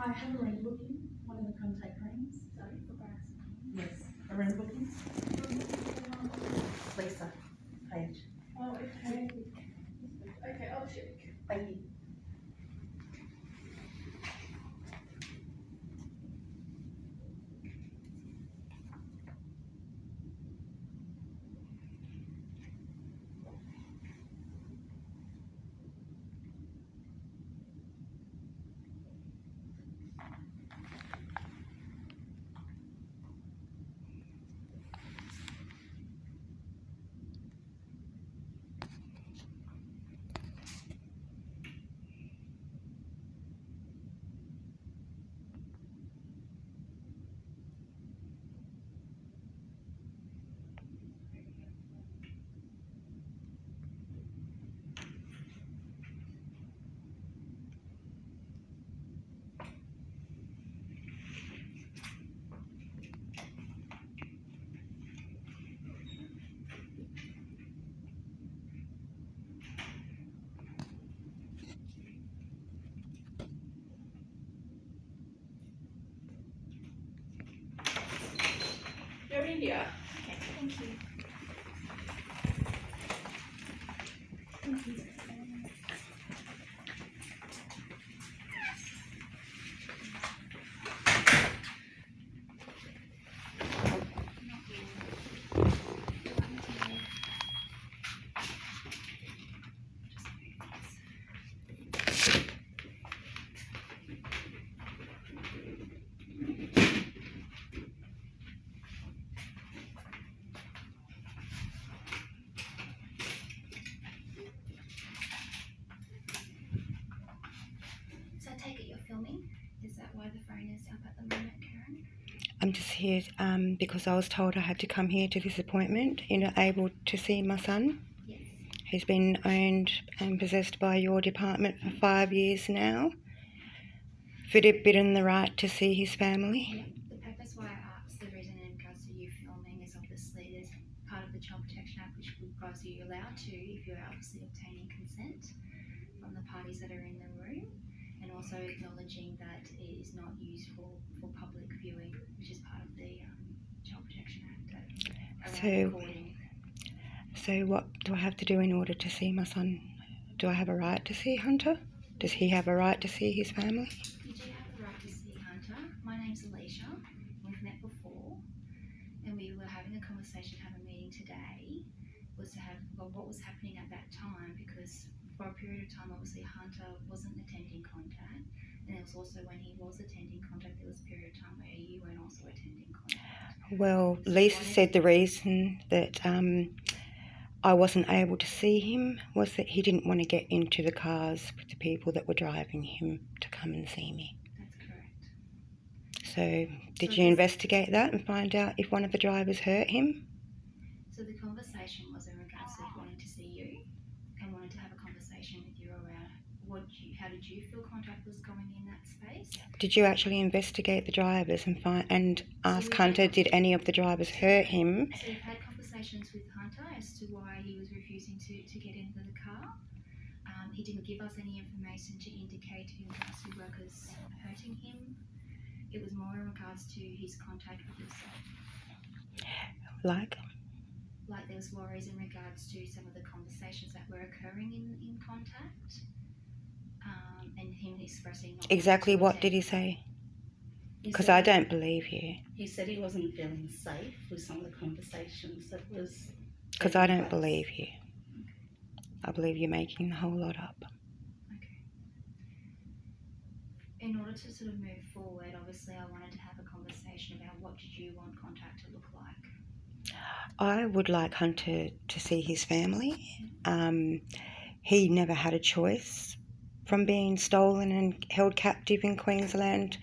I have a rent booking, one of the contact rooms. Sorry, for grass. Yes, a rent booking. Lisa, Page. Oh, okay. Okay, I'll check. Thank you. You're India. Okay, thank you. Thank you. So I take it you're filming? Is that why the phone is up at the moment, Karen? I'm just here because I was told I had to come here to this appointment. You're not able to see my son. Yes. He's been owned and possessed by your department for 5 years now. Forbidden the right to see his family. Yeah. The purpose why I asked, the reason in regards to you filming is obviously there's part of the Child Protection Act which requires you allowed to if you're obviously obtaining consent from the parties that are in the room, and also acknowledging that it is not used for public viewing, which is part of the Child Protection Act. Recording. So what do I have to do in order to see my son? Do I have a right to see Hunter? Does he have a right to see his family? You do have the right to see Hunter. My name's Alicia. We've met before, and we were having a conversation, have a meeting today, was to have what was happening at that time, because for a period of time, obviously Hunter wasn't attending contact, and it was also when he was attending contact, there was a period of time where you weren't also attending contact. Well, Lisa said the reason that I wasn't able to see him was that he didn't want to get into the cars with the people that were driving him to come and see me. That's correct. So did you investigate that and find out if one of the drivers hurt him? So the conversation was in regards to wanting to see you and wanted to have a conversation with you around how did you feel contact was going in that space? Did you actually investigate the drivers and ask Hunter, did any of the drivers hurt him? So you've had conversations with Hunter as to why he was refusing to get into the car. He didn't give us any information to indicate in regards to workers hurting him. It was more in regards to his contact with yourself. Like there was worries in regards to some of the conversations that were occurring in contact, and him expressing... Exactly what did he say? Because I don't believe you. He said he wasn't feeling safe with some of the conversations that was... Because I don't believe you. I believe you're making the whole lot up. Okay. In order to sort of move forward, obviously I wanted to have a conversation about what did you want contact to look like? I would like Hunter to see his family. He never had a choice from being stolen and held captive in Queensland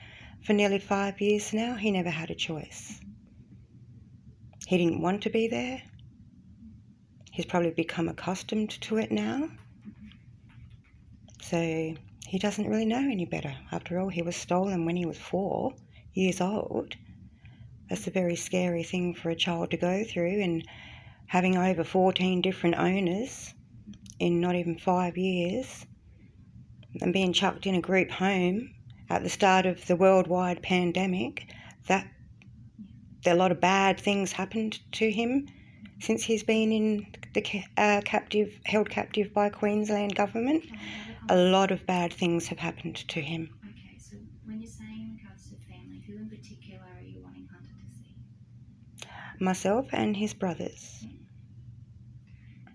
for nearly 5 years now. He never had a choice. He didn't want to be there. He's probably become accustomed to it now. So he doesn't really know any better. After all, he was stolen when he was 4 years old. That's a very scary thing for a child to go through, and having over 14 different owners in not even 5 years, and being chucked in a group home at the start of the worldwide pandemic, that a lot of bad things happened to him since he's been in the held captive by Queensland government. Can we have a A conversation? lot of bad things have happened to him. Okay, so when you're saying in regards to family, who in particular are you wanting Hunter to see? Myself and his brothers.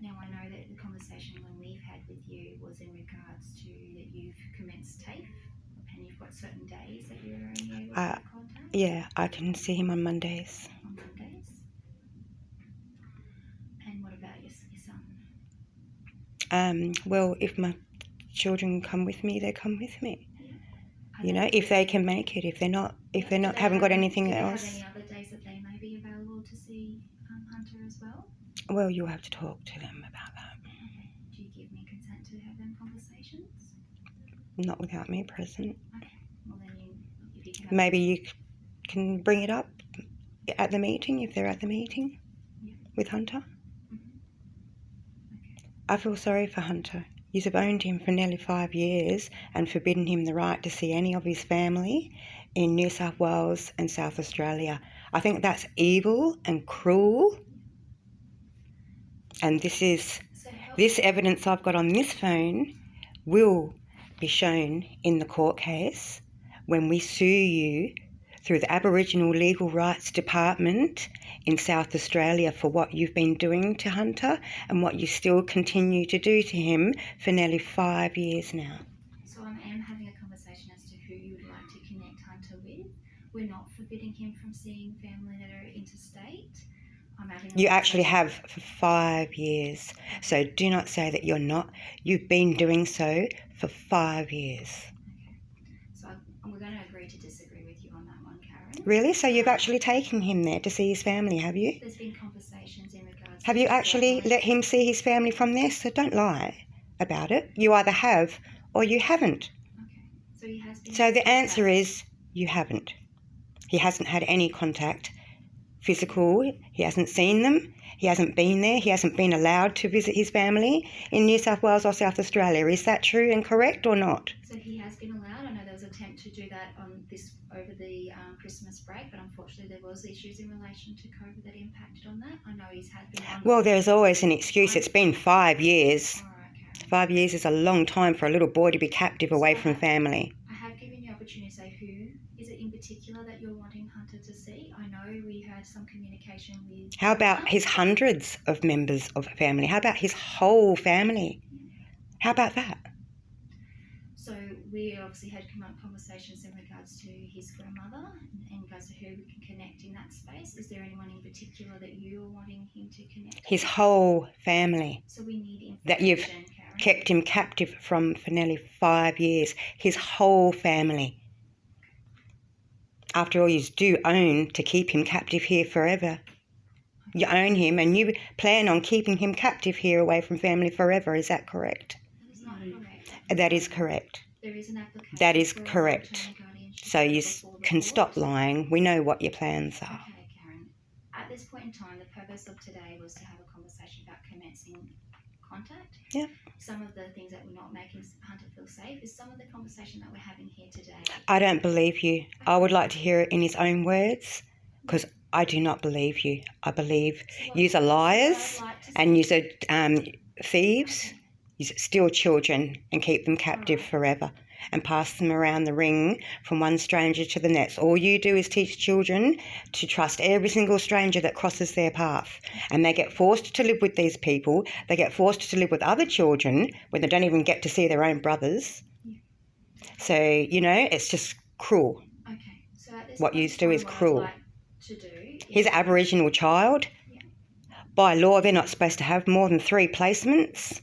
Now, I know that the conversation when we've had with you was in regards to that you've commenced TAFE and you've got certain days that you're only able to have contact Yeah, I can see him on Mondays. on Mondays. And what about your son? Well, if my children come with me, they come with me. Are You know, if they can make it. If they're not, haven't got anything do else. they have any other days that they may be available to see Hunter as well? Well, you'll have to talk to them about that. Okay. Do you give me consent to have them conversations? Not without me present. Well, then if you can have Maybe you can bring it up at the meeting if they're at the meeting with Hunter. I feel sorry for Hunter. You've owned him for nearly 5 years and forbidden him the right to see any of his family in New South Wales and South Australia. I think that's evil and cruel. And this evidence I've got on this phone will be shown in the court case when we sue you through the Aboriginal Legal Rights Department in South Australia for what you've been doing to Hunter and what you still continue to do to him for nearly 5 years now. So I am having a conversation as to who you would like to connect Hunter with. We're not forbidding him from seeing family that are interstate. I'm having You actually have for 5 years. So do not say that you're not. You've been doing so for 5 years. So we're going to agree to disagree with you on that one, Karen. Really? So you've actually taken him there to see his family, have you? There's been conversations in regards Have to you actually let him see his family from there? So don't lie about it. You either have or you haven't. Okay. So he has been. So the answer is you haven't. He hasn't had any contact, physical. He hasn't seen them. He hasn't been there. He hasn't been allowed to visit his family in New South Wales or South Australia. Is that true and correct or not? So he has been allowed. I know there was an attempt to do that over the Christmas break, but unfortunately there was issues in relation to COVID that impacted on that. I know he's had been on. Well, there's always an excuse. It's been 5 years. All right, Karen. 5 years is a long time for a little boy to be captive away from family. I have given you the opportunity to say who is it in particular that you're wanting Hunter to see. I know we had some communication with. How about his hundreds of members of family? How about his whole family? How about that? So we obviously had conversations in regards to his grandmother and in regards to who we can connect in that space. Is there anyone in particular that you're wanting him to connect with? His whole family So we need information, that you've Karen. kept him captive from for nearly 5 years. His whole family. After all, you do own to keep him captive here forever. You own him and you plan on keeping him captive here away from family forever. Is that correct? That is not correct. That is correct. There is an application. That is for a correct. long-term guardianship So you before the can court. stop lying. We know what your plans are. Okay, Karen. At this point in time, the purpose of today was to have a conversation about commencing contact. Yeah. Some of the things that we're not making Hunter feel safe is some of the conversation that we're having here today. I don't believe you. I would like to hear it in his own words because I do not believe you. I believe yous are liars and yous are thieves. Yous steal children and keep them captive forever and pass them around the ring from one stranger to the next. All you do is teach children to trust every single stranger that crosses their path. And they get forced to live with these people. They get forced to live with other children when they don't even get to see their own brothers. So, it's just cruel. Okay. So at this What point yous in do time, is what I'd cruel. like to do is His Aboriginal child. By law, they're not supposed to have more than 3 placements.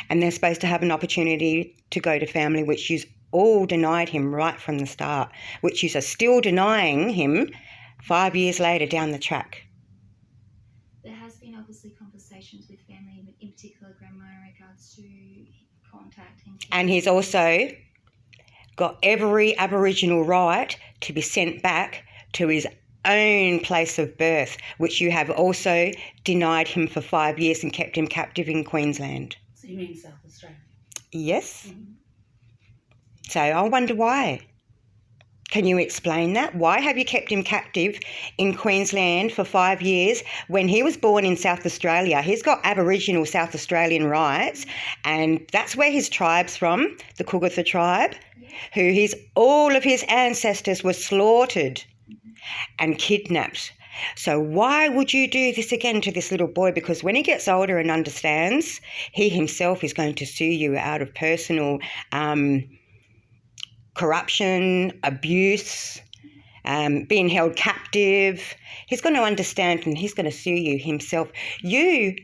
And they're supposed to have an opportunity to go to family, which you've all denied him right from the start, which you are still denying him 5 years later down the track. there has been obviously conversations with family, in particular grandma, in regards to contact. And he's also got every Aboriginal right to be sent back to his own place of birth, which you have also denied him for 5 years and kept him captive in Queensland. So you mean South Australia? Yes. So I wonder why. Can you explain that? Why have you kept him captive in Queensland for 5 years when he was born in South Australia? He's got Aboriginal South Australian rights, and that's where his tribe's from, the Kugatha tribe, who all of his ancestors were slaughtered and kidnapped. So why would you do this again to this little boy? Because when he gets older and understands, he himself is going to sue you out of personal corruption, abuse, being held captive. He's going to understand and he's going to sue you himself. You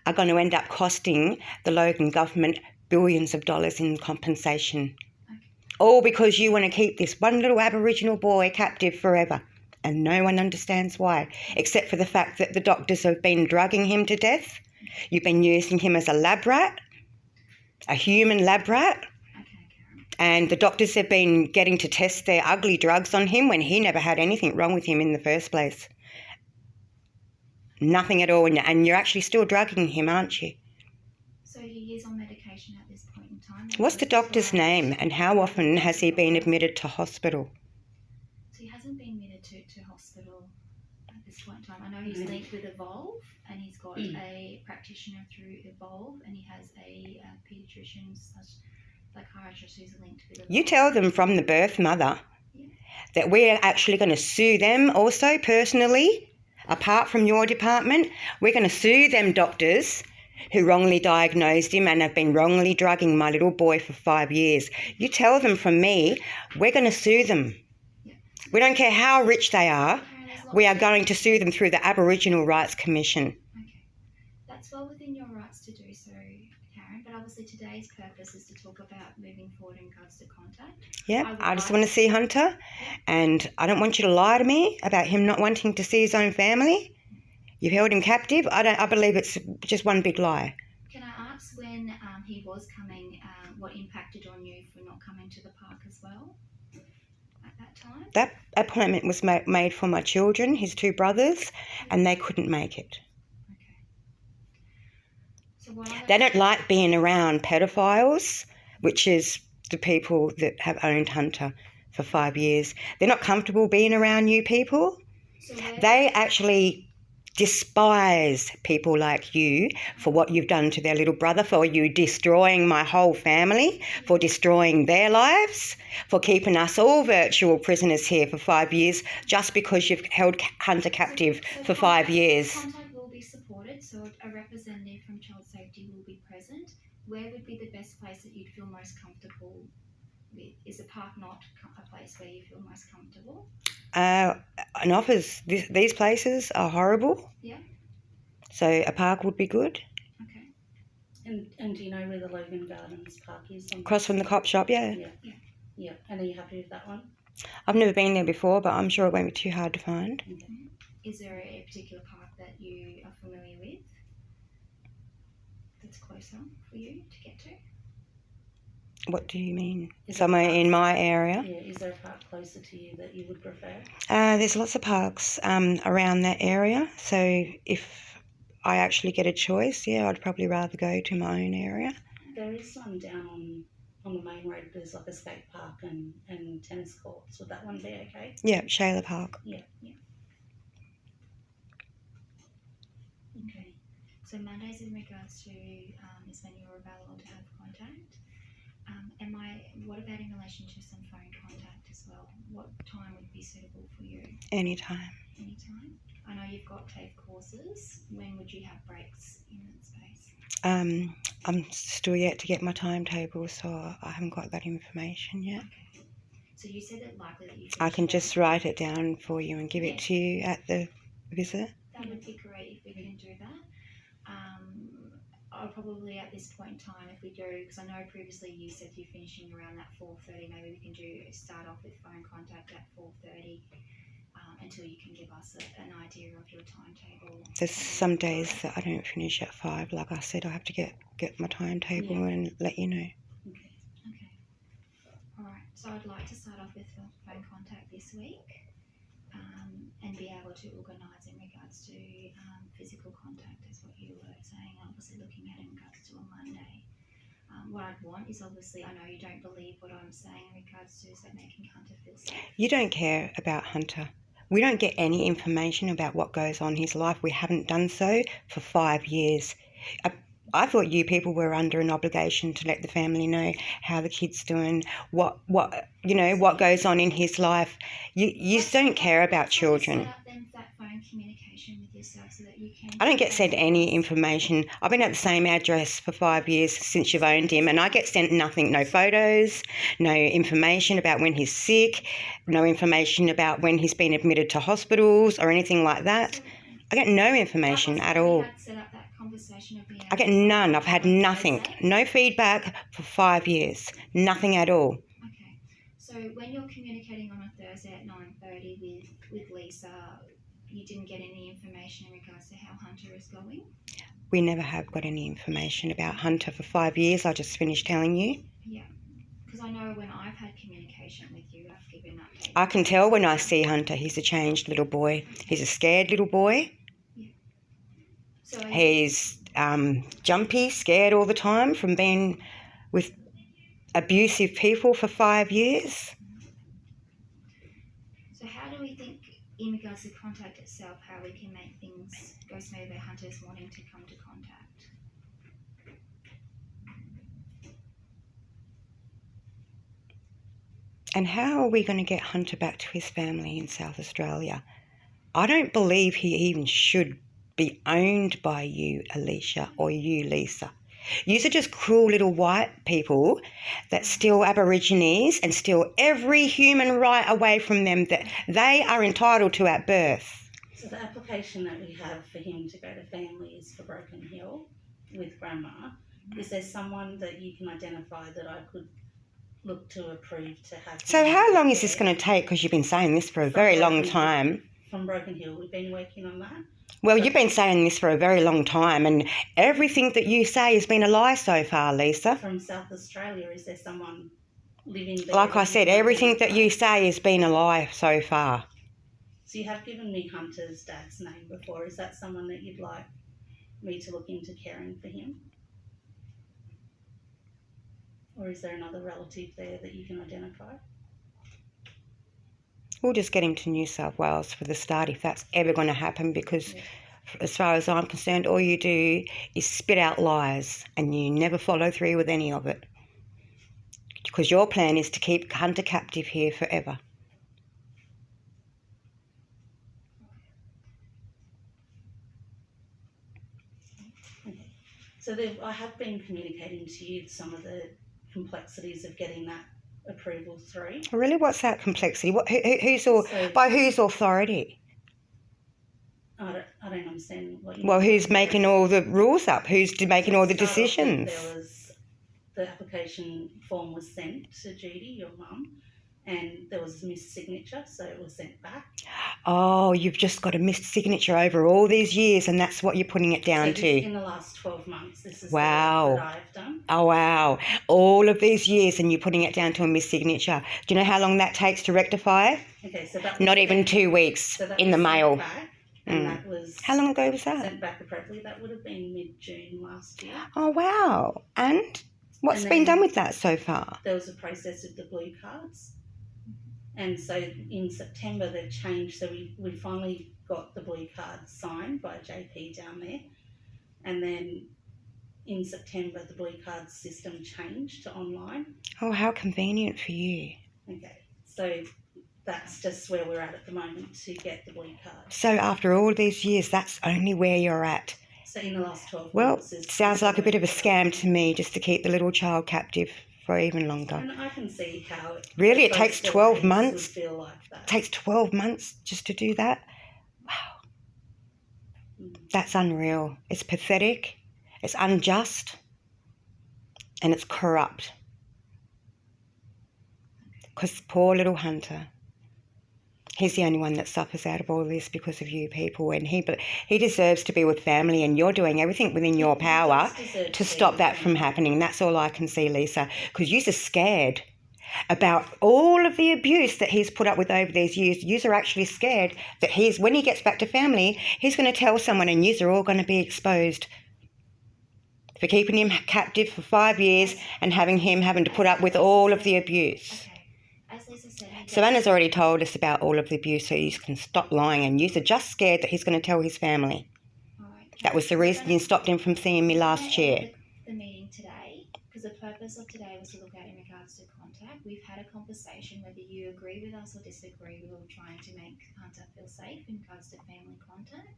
are going to end up costing the Logan government billions of dollars in compensation. All because you want to keep this one little Aboriginal boy captive forever. And no one understands why, except for the fact that the doctors have been drugging him to death. You've been using him as a lab rat, a human lab rat. And the doctors have been getting to test their ugly drugs on him when he never had anything wrong with him in the first place. Nothing at all. And you're actually still drugging him, aren't you? So he is on medication at this point in time. What's the doctor's name and how often has he been admitted to hospital? So he hasn't been admitted to hospital at this point in time. I know he's linked with Evolve, and he's got a practitioner through Evolve, and he has a paediatrician / psychiatrist who's linked with Evolve. You tell them from the birth mother that we're actually going to sue them also personally, apart from your department. We're going to sue them doctors who wrongly diagnosed him and have been wrongly drugging my little boy for 5 years. You tell them from me, we're going to sue them. We don't care how rich they are. We are going to sue them through the Aboriginal Rights Commission. Okay. That's well within your rights to do so, Karen, but obviously today's purpose is to talk about moving forward in regards to contact. Yeah, I just want to see Hunter, and I don't want you to lie to me about him not wanting to see his own family. You've held him captive. I believe it's just one big lie. Can I ask when he was coming, what impacted on you for not coming to the park as well at that time? That appointment was made for my children, his 2 brothers, and they couldn't make it. So they don't like being around pedophiles, which is the people that have owned Hunter for 5 years. They're not comfortable being around you people. So they actually despise people like you for what you've done to their little brother, for you destroying my whole family, for destroying their lives, for keeping us all virtual prisoners here for 5 years just because you've held Hunter captive for 5 years. Contact will be supported, so a representative from Child Safety will be present. Where would be the best place that you'd feel most comfortable with? Is the park not a place where you feel most comfortable? An office. These places are horrible. Yeah. So a park would be good. Okay. And do you know where the Logan Gardens Park is? Across from the cop shop, yeah. Yeah. And are you happy with that one? I've never been there before, but I'm sure it won't be too hard to find. Okay. Is there a particular park that you are familiar with that's closer for you to get to? What do you mean? Is Somewhere in my area? Yeah, is there a park closer to you that you would prefer? There's lots of parks around that area. So if I actually get a choice, yeah, I'd probably rather go to my own area. There is one down on the main road. There's like a skate park and tennis courts. Would that one be okay? Yeah, Shayla Park. Yeah. Okay. So Mondays in regards to is when you're available to have contact. What about in relation to some phone contact as well? What time would be suitable for you? Anytime. Anytime? I know you've got TAFE courses. When would you have breaks in that space? I'm still yet to get my timetable, so I haven't got that information yet. Okay. So you said that likely that you I can just write it down for you and give it to you at the visit. That would be great if we can do that. I'll probably at this point in time, if we do, because I know previously you said you're finishing around that 4:30, maybe we can start off with phone contact at 4:30 until you can give us an idea of your timetable. There's some days that I don't finish at 5. Like I said, I have to get my timetable and let you know. Okay. All right. So I'd like to start off with phone contact this week and be able to organise in regards to physical contact, is what you were saying, obviously looking at in regards to a Monday. What I'd want is obviously, I know you don't believe what I'm saying in regards regards to is that making Hunter feel safe? You don't care about Hunter. We don't get any information about what goes on in his life. We haven't done so for 5 years. I thought you people were under an obligation to let the family know how the kid's doing, what goes on in his life. You don't care about children. Set up then that phone communication with yourself so that you can. I don't get sent any information. I've been at the same address for 5 years since you've owned him, and I get sent nothing, no photos, no information about when he's sick, no information about when he's been admitted to hospitals or anything like that. I get no information at all. Set up that conversation of being I get none. I've had nothing. No feedback for 5 years. Nothing at all. Okay. So when you're communicating on a Thursday at 9:30 with Lisa, you didn't get any information in regards to how Hunter is going? We never have got any information about Hunter for 5 years. I just finished telling you. Yeah. Because I know when I've had communication with you, I've given updates. I can tell when I see Hunter, he's a changed little boy. He's a scared little boy. So He's jumpy, scared all the time from being with abusive people for 5 years. So how do we think, in regards to contact itself, how we can make things go smoother? Hunter's wanting to come to contact. And how are we going to get Hunter back to his family in South Australia? I don't believe he even should be owned by you, Alicia, or you, Lisa. Yous are just cruel little white people that steal Aborigines and steal every human right away from them that they are entitled to at birth. So the application that we have for him to go to family is for Broken Hill with Grandma. Is there someone that you can identify that I could look to approve to have? So how long is this going to take? Because you've been saying this for a very long time. From Broken Hill, we've been working on that. Well, you've been saying this for a very long time, and everything that you say has been a lie so far, Lisa. From South Australia, is there someone living there? Like I said, everything that you say has been a lie so far. So you have given me Hunter's dad's name before. Is that someone that you'd like me to look into caring for him? Or is there another relative there that you can identify? We'll just get him to New South Wales for the start if that's ever going to happen, because as far as I'm concerned, all you do is spit out lies and you never follow through with any of it. Because your plan is to keep Hunter captive here forever. So I have been communicating to you some of the complexities of getting that approval through. Really? What's that complexity? By whose authority? I don't understand what you Well, mean. who's making all the rules up? Who's making all the decisions? The application form was sent to Judy, your mum, and there was a missed signature, so it was sent back. Oh, you've just got a missed signature over all these years, and that's what you're putting it down to. In the last 12 months, this is Wow. the work that I've done. Oh, wow. All of these years and you're putting it down to a missed signature. Do you know how long that takes to rectify? Okay, so that was Not even sent- 2 weeks so that in the was sent mail. back, and that was How long ago was that? sent back appropriately. That would have been mid-June last year. Oh, wow. And what's And been then- done with that so far? There was a process of the blue cards. And so in September they've changed, so we finally got the blue cards signed by JP down there. And then in September the blue cards system changed to online. Oh, how convenient for you. Okay, so that's just where we're at the moment to get the blue cards. So after all these years, that's only where you're at. So in the last 12 Well, months... it sounds like a bit of a scam to me, just to keep the little child captive for even longer. And I can see how... Really? It both takes the 12 ways months? would feel like that. It takes 12 months just to do that? Wow. That's unreal. It's pathetic. It's unjust. And it's corrupt. Because poor little Hunter, he's the only one that suffers out of all this because of you people, and he deserves to be with family, and you're doing everything within your power to stop that from happening. That's all I can see, Lisa, because you're scared about all of the abuse that he's put up with over these years. You're actually scared that when he gets back to family, he's going to tell someone, and you're all going to be exposed for keeping him captive for 5 years and having to put up with all of the abuse. Okay. as Lisa said, he does- Savannah's already told us about all of the abuse, so you can stop lying. And you're just scared that he's going to tell his family. All right. That was the reason you stopped him from seeing me last year. The meeting today, because the purpose of today was to look at in regards to contact. We've had a conversation, whether you agree with us or disagree. We were trying to make Hunter feel safe in regards to family contact.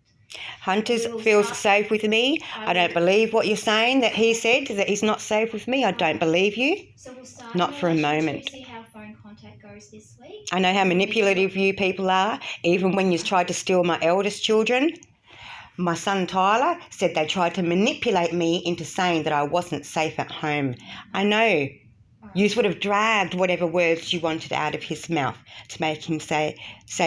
Hunter feels safe with me. I don't believe what you're saying that he said, that he's not safe with me. I don't believe you. So we'll start Not for a moment. to see how phone contact goes this week. I know how manipulative you people are. Even when you tried to steal my eldest children, my son Tyler said they tried to manipulate me into saying that I wasn't safe at home. I know. You would have dragged whatever words you wanted out of his mouth to make him say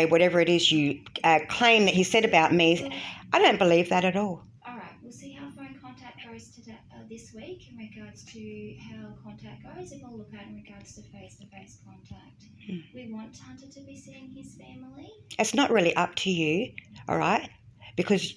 whatever it is you claim that he said about me. I don't believe that at all. All right, we'll see how phone contact goes today, this week in regards to how contact goes, and we'll look at in regards to face-to-face contact. We want Hunter to be seeing his family. It's not really up to you, all right? Because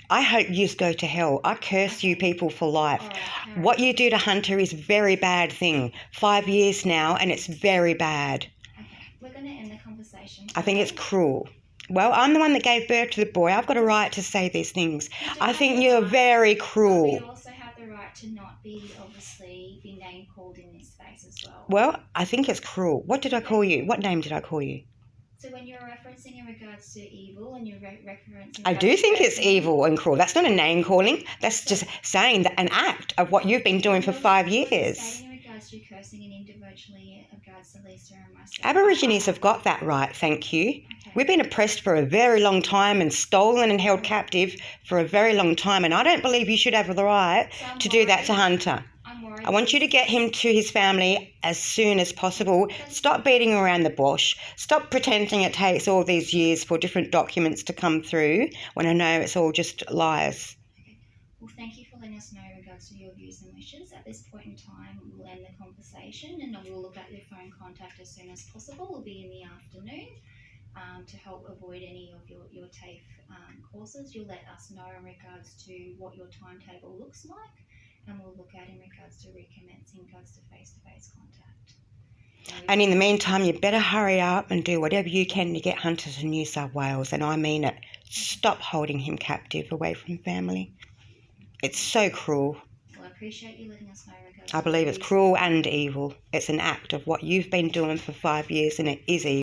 I hope you go to hell. I curse you people for life. Right, what you do to Hunter is a very bad thing. 5 years now, and it's very bad. Okay, we're going to end the conversation today. I think it's cruel. Well, I'm the one that gave birth to the boy. I've got a right to say these things. I think you're very cruel. We also have the right to not be, obviously, be name called in this space as well. Well, I think it's cruel. What did I call you? What name did I call you? So when you're referencing in regards to evil and you're referencing... I do think it's evil and cruel. That's not a name calling. That's just saying that an act of what you've been doing for 5 years. Stating in regards to cursing and individually in regards to Lisa and myself. Aborigines have got that right, thank you. Okay. We've been oppressed for a very long time and stolen and held captive for a very long time, and I don't believe you should have the right to do that to Hunter. I'm worried. I want you to get him to his family as soon as possible. Stop beating around the bush. Stop pretending it takes all these years for different documents to come through when I know it's all just lies. Okay. Well, thank you for letting us know in regards to your views and wishes. At this point in time, we'll end the conversation and we'll look at your phone contact as soon as possible. It'll be in the afternoon to help avoid any of your TAFE courses. You'll let us know in regards to what your timetable looks like, and we'll look at in regards to recommencing in regards to face-to-face contact. And in the meantime, you better hurry up and do whatever you can to get Hunter to New South Wales, and I mean it. Stop holding him captive away from family. It's so cruel. Well, I appreciate you letting us know in regards I to believe it's cruel and evil. It's an act of what you've been doing for 5 years, and it is evil.